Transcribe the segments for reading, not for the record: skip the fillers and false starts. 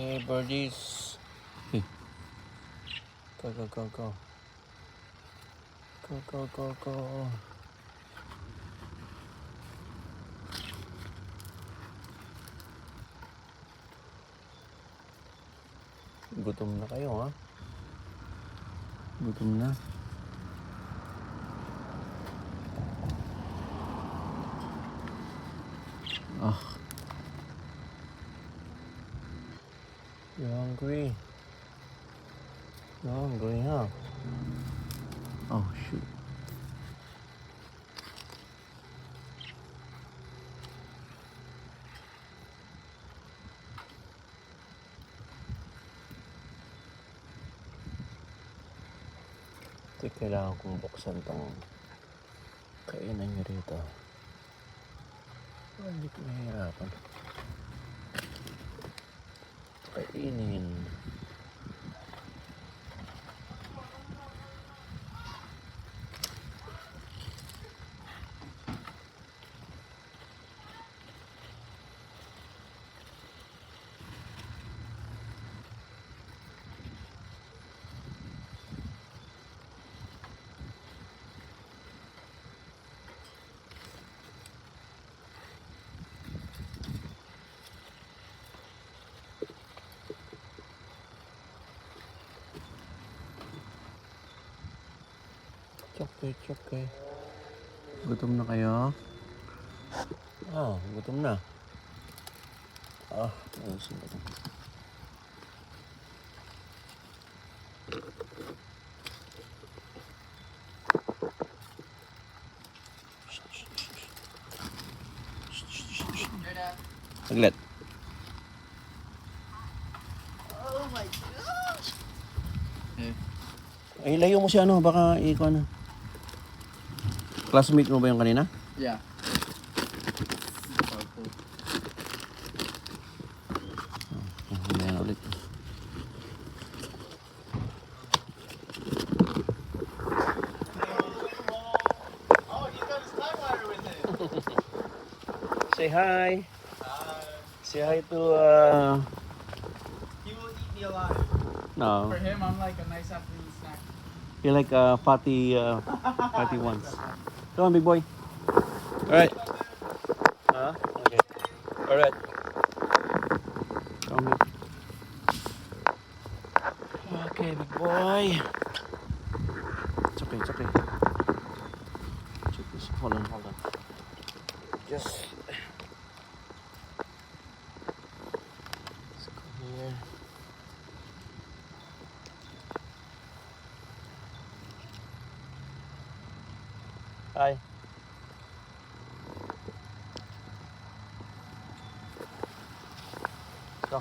Okay, birdies. Hey. Go, go, go, go. Go, go, go, go. Gutom na kayo, ha? Gutom na. Ah. You're hungry. You're hungry, huh? Oh, shoot. Ito, kailangan kong buksan tong kainan nyo rito. Oh, hindi ko nahihirapan. Kainin. It's okay. Gutom na kayo? Ah, gutom na. Ah, ayusin ko. Saglit. Oh my gosh! Ay, layo mo si ano, baka ikaw na. Classmate mo ba yung kanina? Yeah. Ayan ulit. Oh, you got his time wire with it. Say hi. Hi. Say hi to He will eat me alive. no. For him, I'm like a nice afternoon snack. You like fatty ones. Come on, big boy. All right. Huh? Okay. All right. Come here. Okay, big boy. It's okay. It's okay. Check this. Hold on. Just. Let's go here. Hi. Go.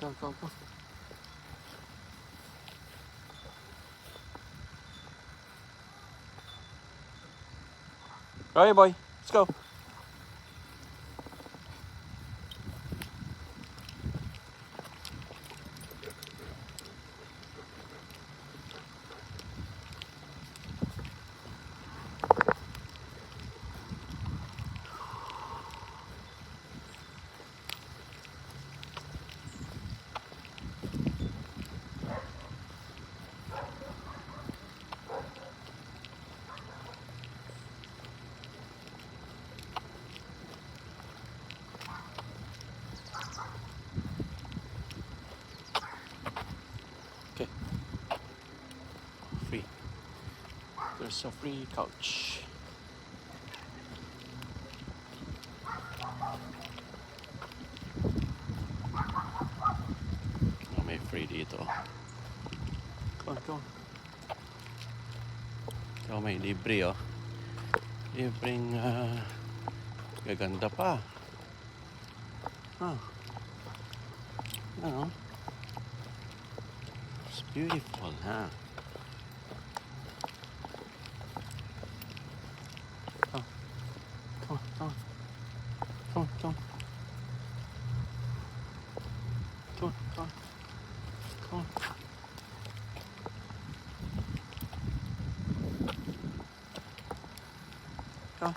Go. Go. All right, boy. Let's go. There's a free couch. Oh, may free dito. Come on, come on. So, may libre, oh. Libreng, gaganda pa. Huh. Ano? It's beautiful, huh? Oh. Come on, come on. Come on, come on. Come on, come on. Come on. Come on.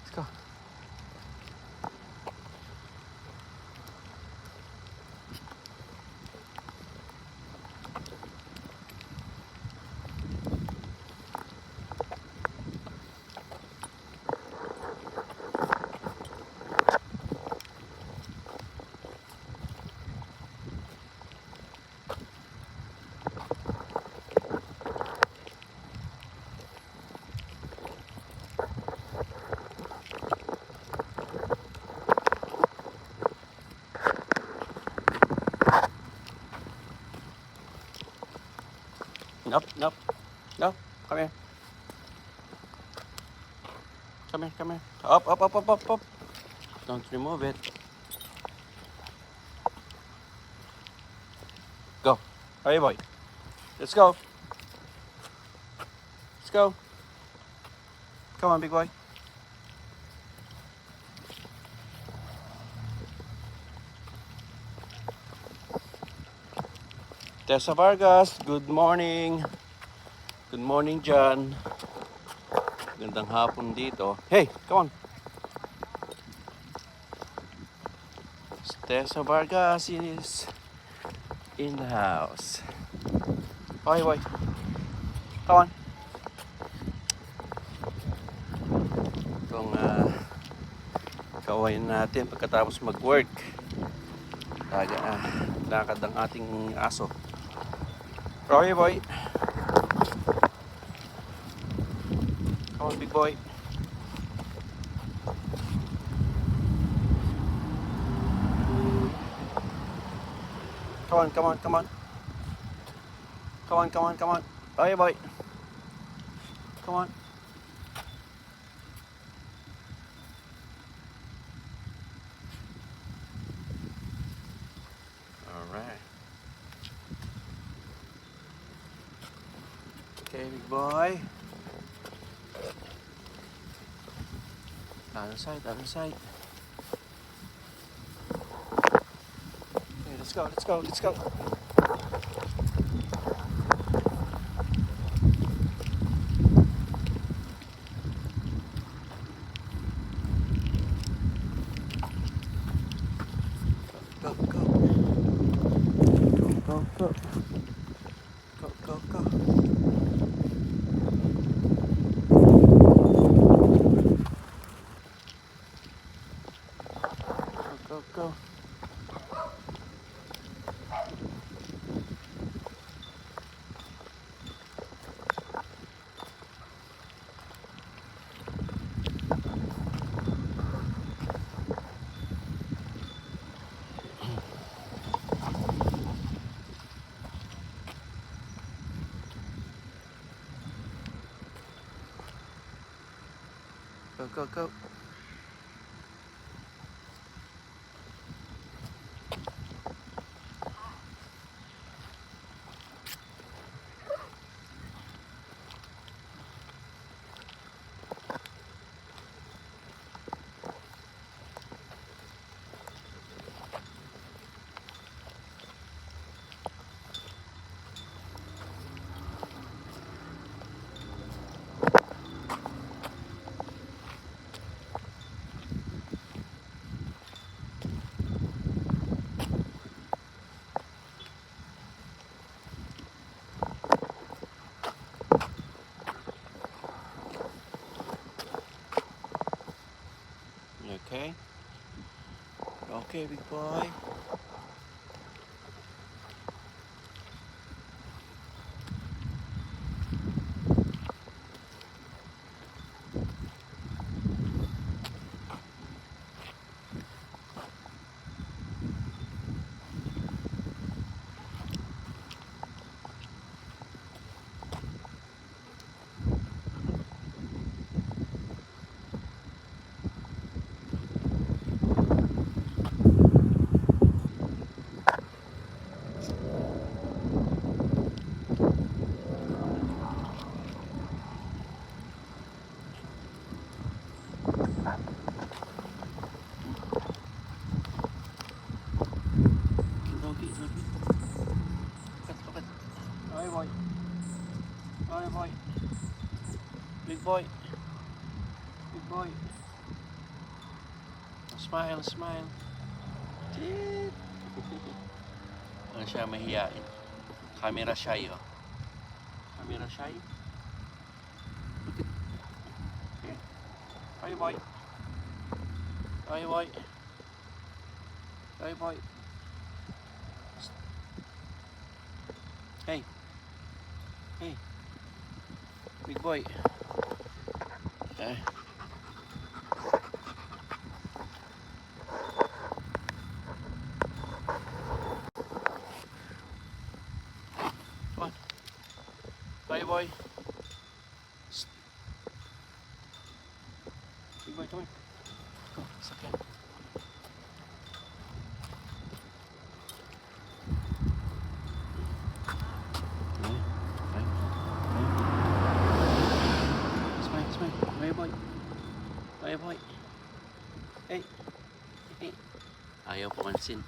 Let's go. Nope, nope. No, come here. Come here, come here. Up, up, up, up, up, up. Don't remove it. Go. Hurry, boy. Let's go. Let's go. Come on, big boy. Tessa Vargas, good morning. Good morning, John. Gandang hapon dito. Hey, come on. Tessa Vargas is in the house. Okay, boy. Come on. Itong kawain natin pagkatapos mag-work. Lakad ang ating aso. Okay, boy. Come on, big boy. Come on, come on, come on. Come on, come on, come on. Okay, boy. Come on. All right. Okay, big boy. Other side, other side. Okay, let's go, let's go, let's go. Go, go. Go, go, go. Go, go, go. Go, go, go. Go, go, go. Okay. Okay, big boy. Come on, boy. Big boy. Big boy. Smile, smile. Tit. Ano siya, mahihain. Camera shy, oh. Camera shy. Here. Hi, boy. Hi, boy. Hi, boy. Hey. Hey. Big boy. Okay. Come on. Bye, boy. Psst. Big boy, come on. Go, sakyan. Okay. Okay. Smile, smile. Bye, boy. Bye, boy. Hey. Hey. Ayaw pumansin.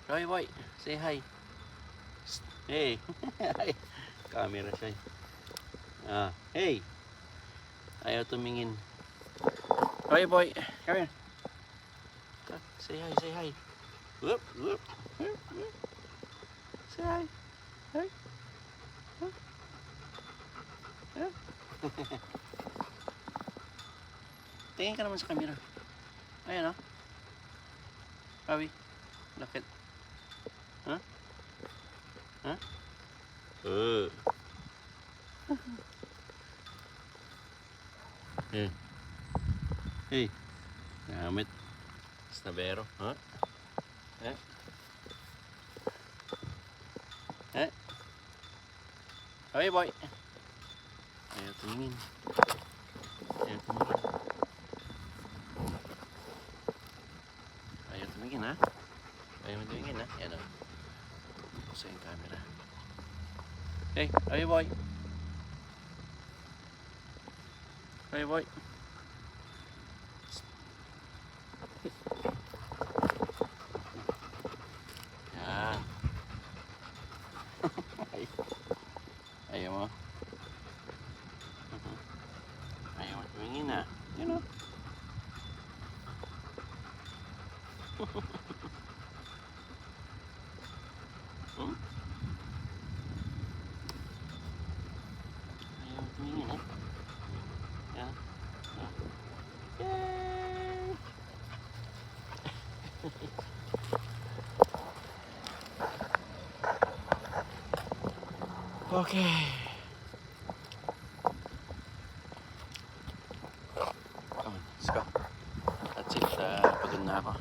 Bye, boy. Say hi. Psst. Hey. Hi. Camera siya. Ah, hey. Ayaw tumingin. Bye, boy. Come here. Say hi, say hi. Whoop, whoop, whoop, whoop. Say hi. Hi. Huh? Huh? Tingin ka naman sa camera. Ayan, oh. Pawi. Lakit. Huh? Huh? Hey. Hey. Gamit. Snabero. Huh? Eh? Eh? Okay, boy. Ayaw tumingin. Ayaw tumingin. Ayaw tumingin, ha? Ayaw tumingin, ha? Yan, o. Pusa yung camera. Hey, okay, boy. Okay, boy. Yan. Ayaw mo? Ayaw mo tumingin, ha? Yan, o. Hmm? Ayaw tumingin, ha? Yan. Yay! Okay. Come on, let's go. That's it. Pagod na ako.